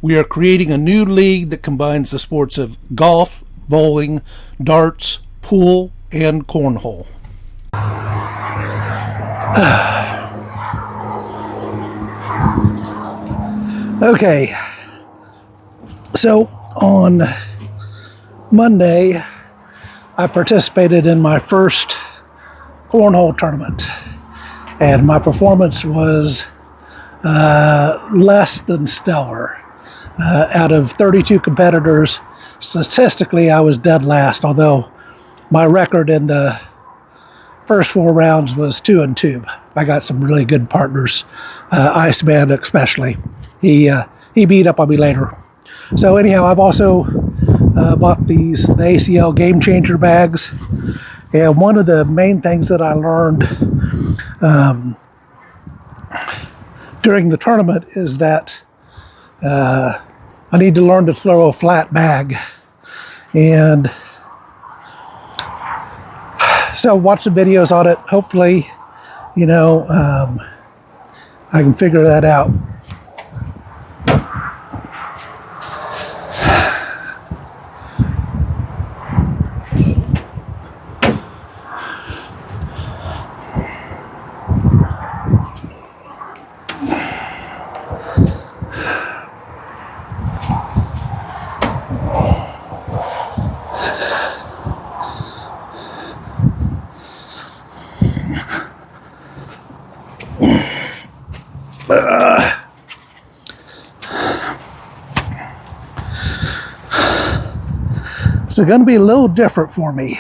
We are creating a new league that combines the sports of golf, bowling, darts, pool, and cornhole. Okay, so on Monday, I participated in my first cornhole tournament, and my performance was less than stellar. Out of 32 competitors, statistically, I was dead last, although my record in the first 4 rounds was 2-2. I got some really good partners, Iceman especially. He beat up on me later. So anyhow, I've also bought the ACL Game Changer bags, and one of the main things that I learned during the tournament is that I need to learn to throw a flat bag. And so watch the videos on it. Hopefully, I can figure that out. So going to be a little different for me.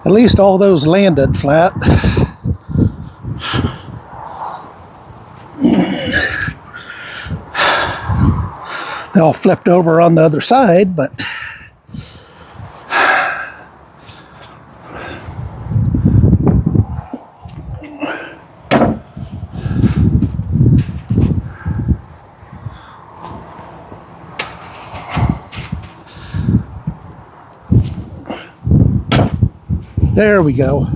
At least all those landed flat. They all flipped over on the other side, but there we go.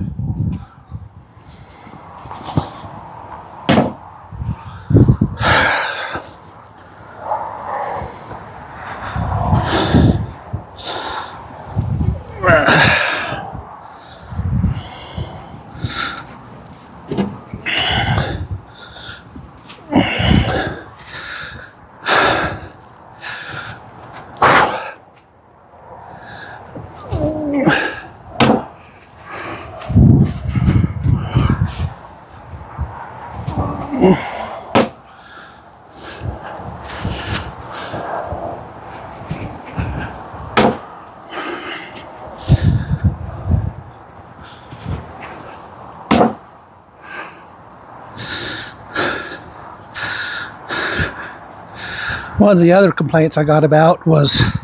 One of the other complaints I got about was,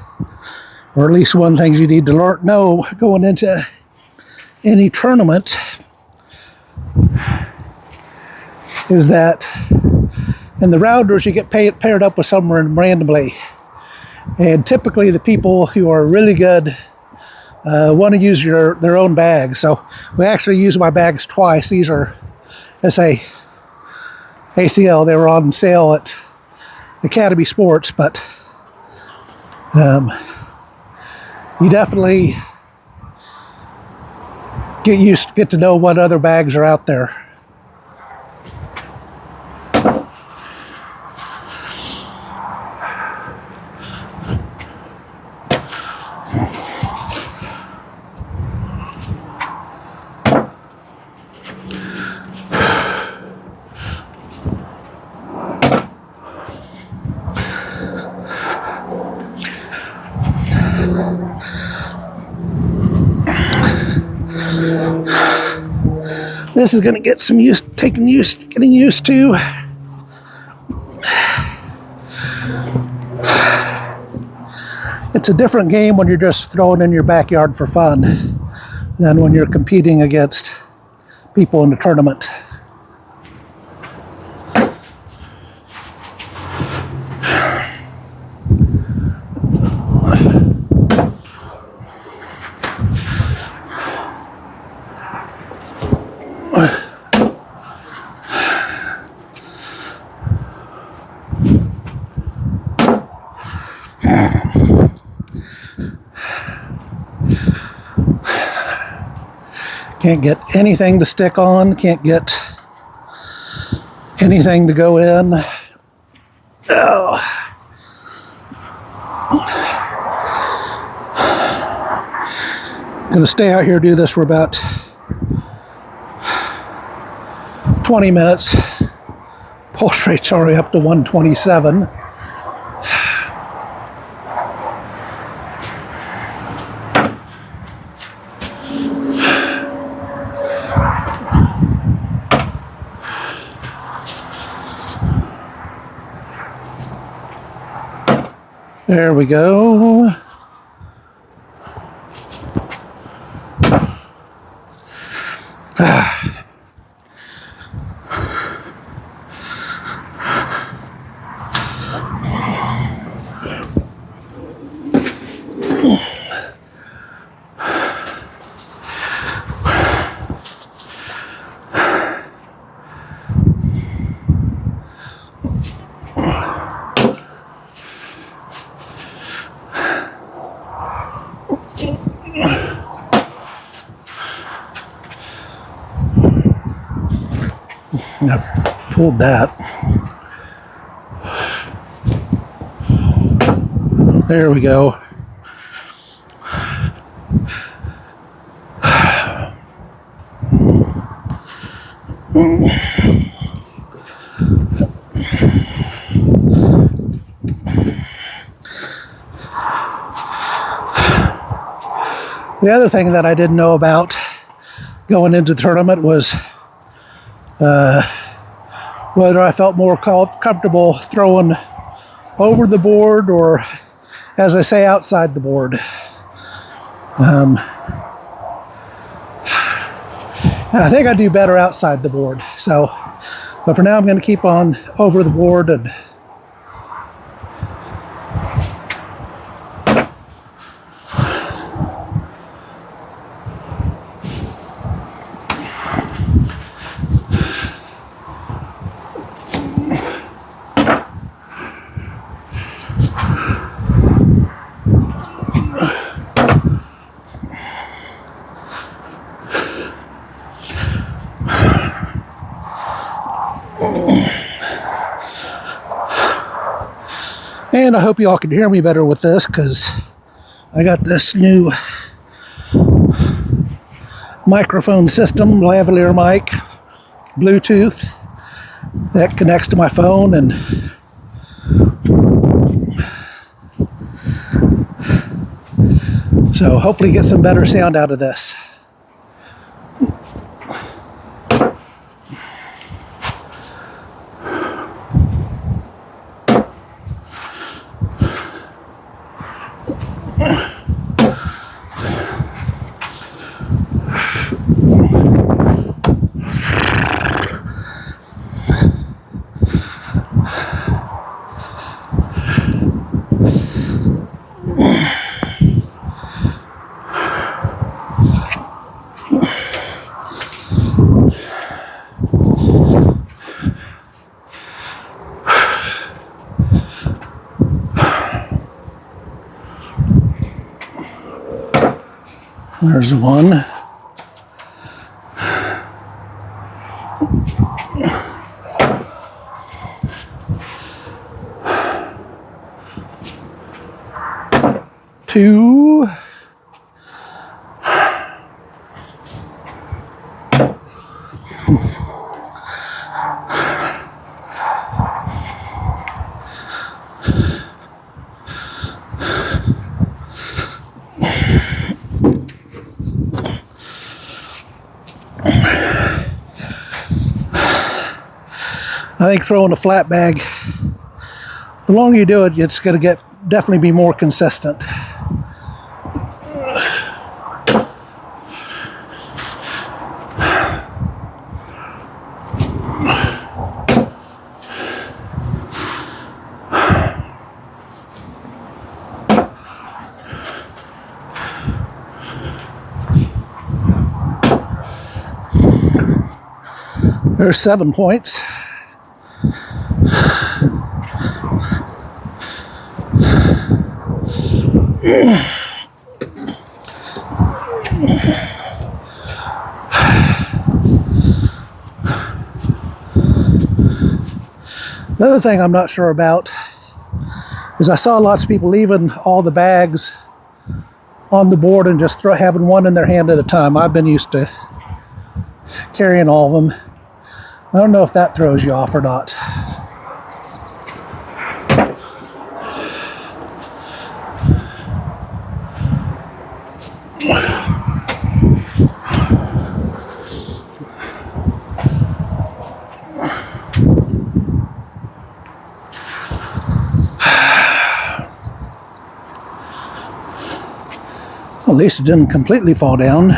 or at least one of the things you need to know going into any tournament, is that in the rounders you get paired up with someone randomly, and typically the people who are really good want to use their own bags. So we actually use my bags twice. These are ACL. They were on sale at Academy Sports, but you definitely get to know what other bags are out there. This is going to get some getting used to. It's a different game when you're just throwing in your backyard for fun than when you're competing against people in the tournament. Can't get anything to stick on, can't get anything to go in. Oh. I'm gonna stay out here, do this for about 20 minutes. Pulse rate's already up to 127. There we go. I pulled that. There we go. The other thing that I didn't know about going into the tournament was whether I felt more comfortable throwing over the board or, as I say, outside the board. And I think I do better outside the board. But for now, I'm going to keep on over the board and I hope you all can hear me better with this, because I got this new microphone system, lavalier mic, Bluetooth, that connects to my phone, and so hopefully get some better sound out of this. There's one. Two. I think throwing a flat bag, the longer you do it, it's going to definitely be more consistent. There's 7 points. Another thing I'm not sure about is I saw lots of people leaving all the bags on the board and just having one in their hand at a time. I've been used to carrying all of them. I don't know if that throws you off or not. At least it didn't completely fall down.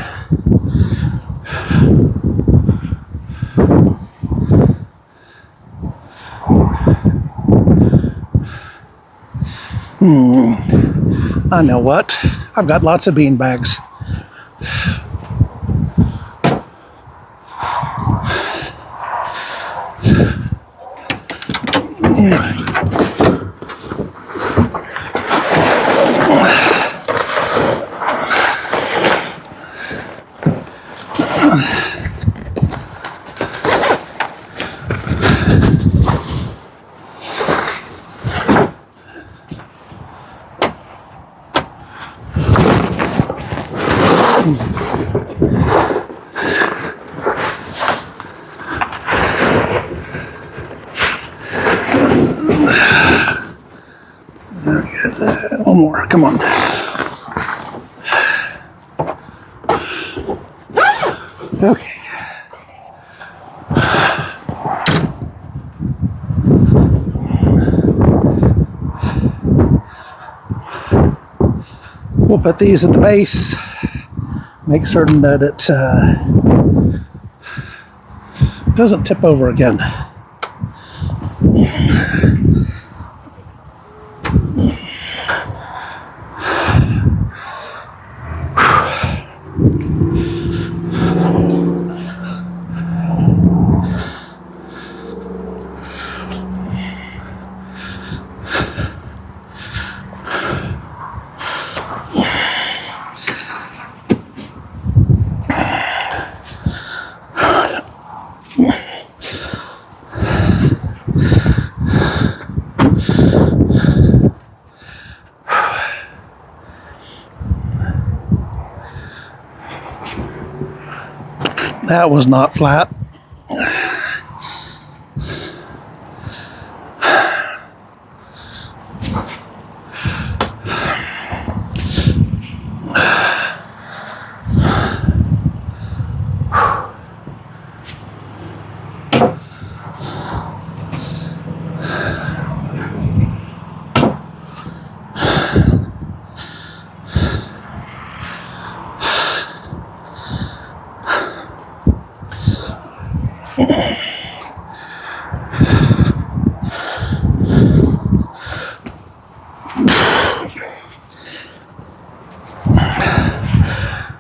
I know what. I've got lots of bean bags. One more, come on. Okay. We'll put these at the base, make certain that it doesn't tip over again. That was not flat.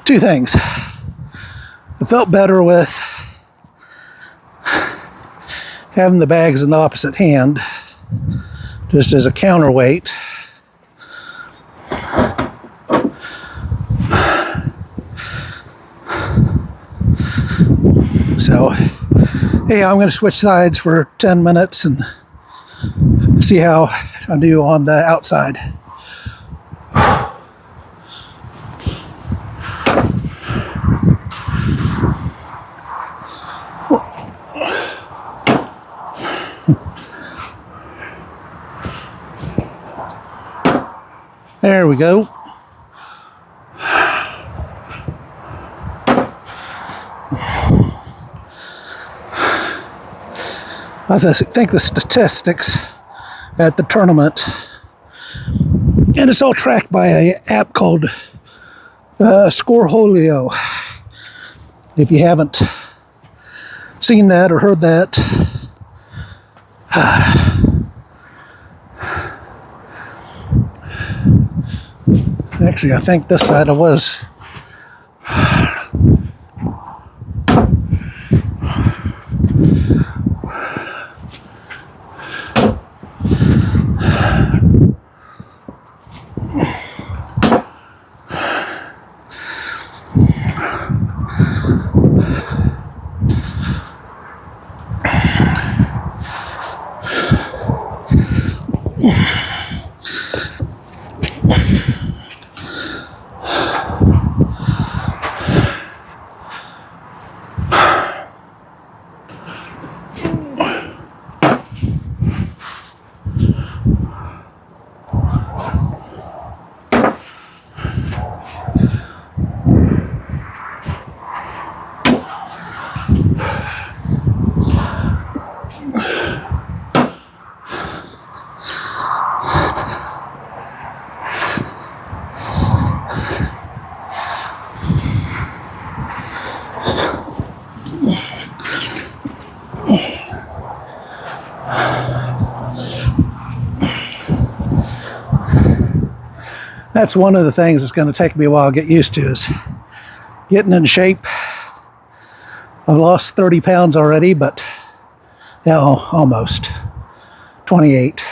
Two things. I felt better with having the bags in the opposite hand, just as a counterweight. So, hey, I'm going to switch sides for 10 minutes and see how I do on the outside. There we go. I think the statistics at the tournament, and it's all tracked by an app called Cornhole. If you haven't seen that or heard that, actually, I think this side I was. That's one of the things that's going to take me a while to get used to, is getting in shape. I've lost 30 pounds already, but yeah, almost 28.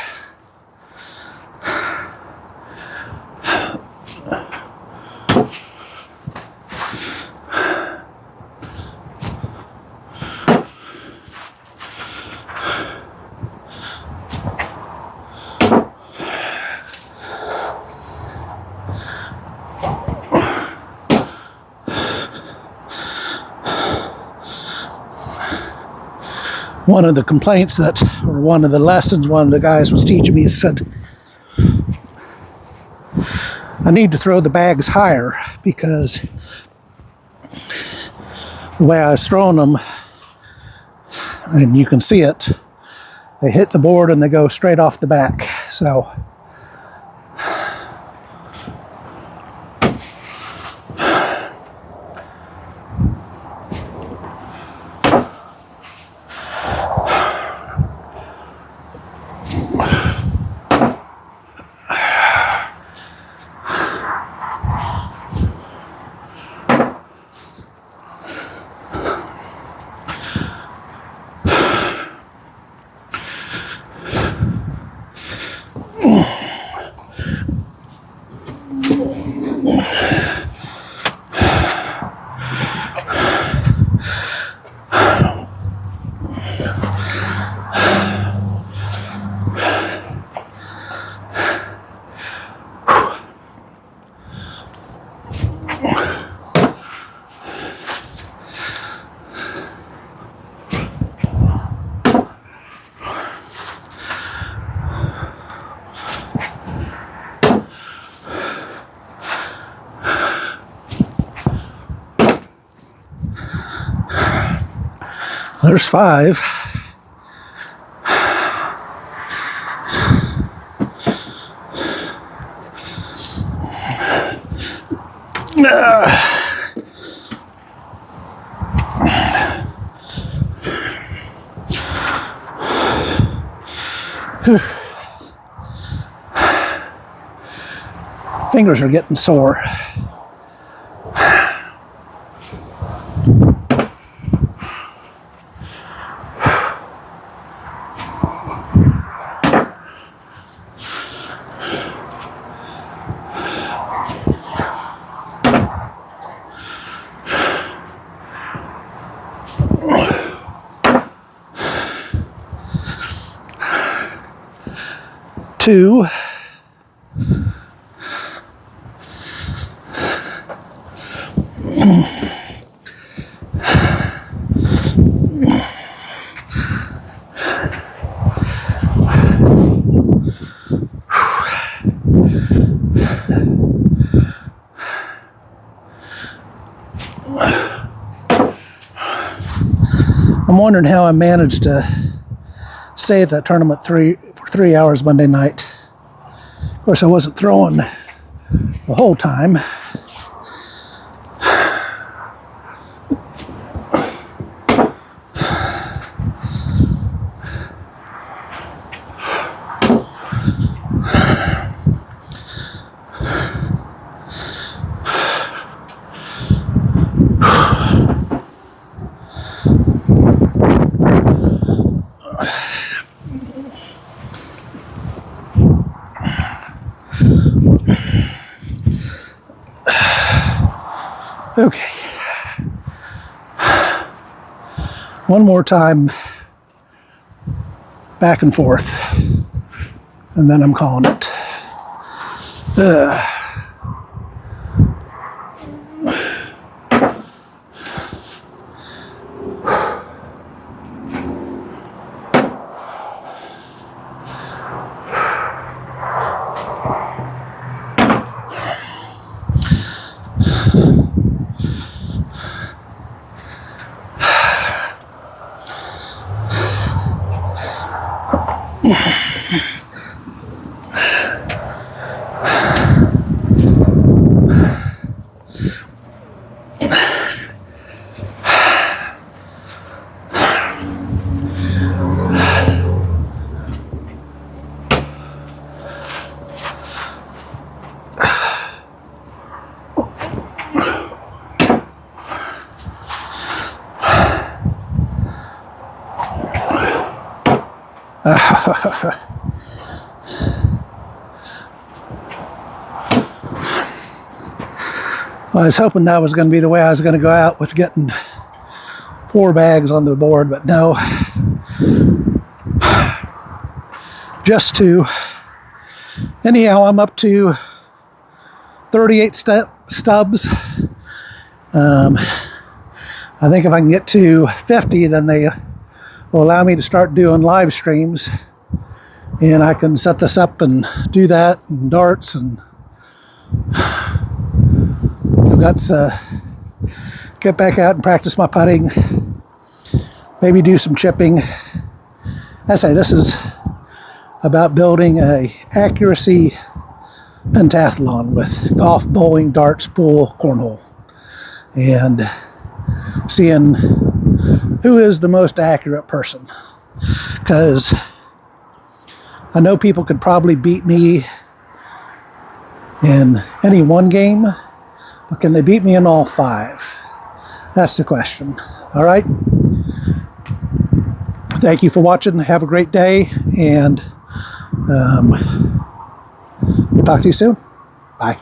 One of the complaints or one of the lessons one of the guys was teaching me said, I need to throw the bags higher, because the way I was throwing them, and you can see it, they hit the board and they go straight off the back. So there's 5. Fingers are getting sore. Two. I'm wondering how I managed to stay at that tournament for 3 hours Monday night. Of course, I wasn't throwing the whole time. Okay. One more time, back and forth, and then I'm calling it. I was hoping that was going to be the way I was going to go out, with getting 4 bags on the board, but no. Just 2. Anyhow, I'm up to 38 stubs. I think if I can get to 50, then they will allow me to start doing live streams, and I can set this up and do that, and darts, and I've got to get back out and practice my putting, maybe do some chipping. I say this is about building a accuracy pentathlon with golf, bowling, darts, pool, cornhole, and seeing who is the most accurate person. Because I know people could probably beat me in any one game, but can they beat me in all 5? That's the question. All right. Thank you for watching. Have a great day, and we'll talk to you soon. Bye.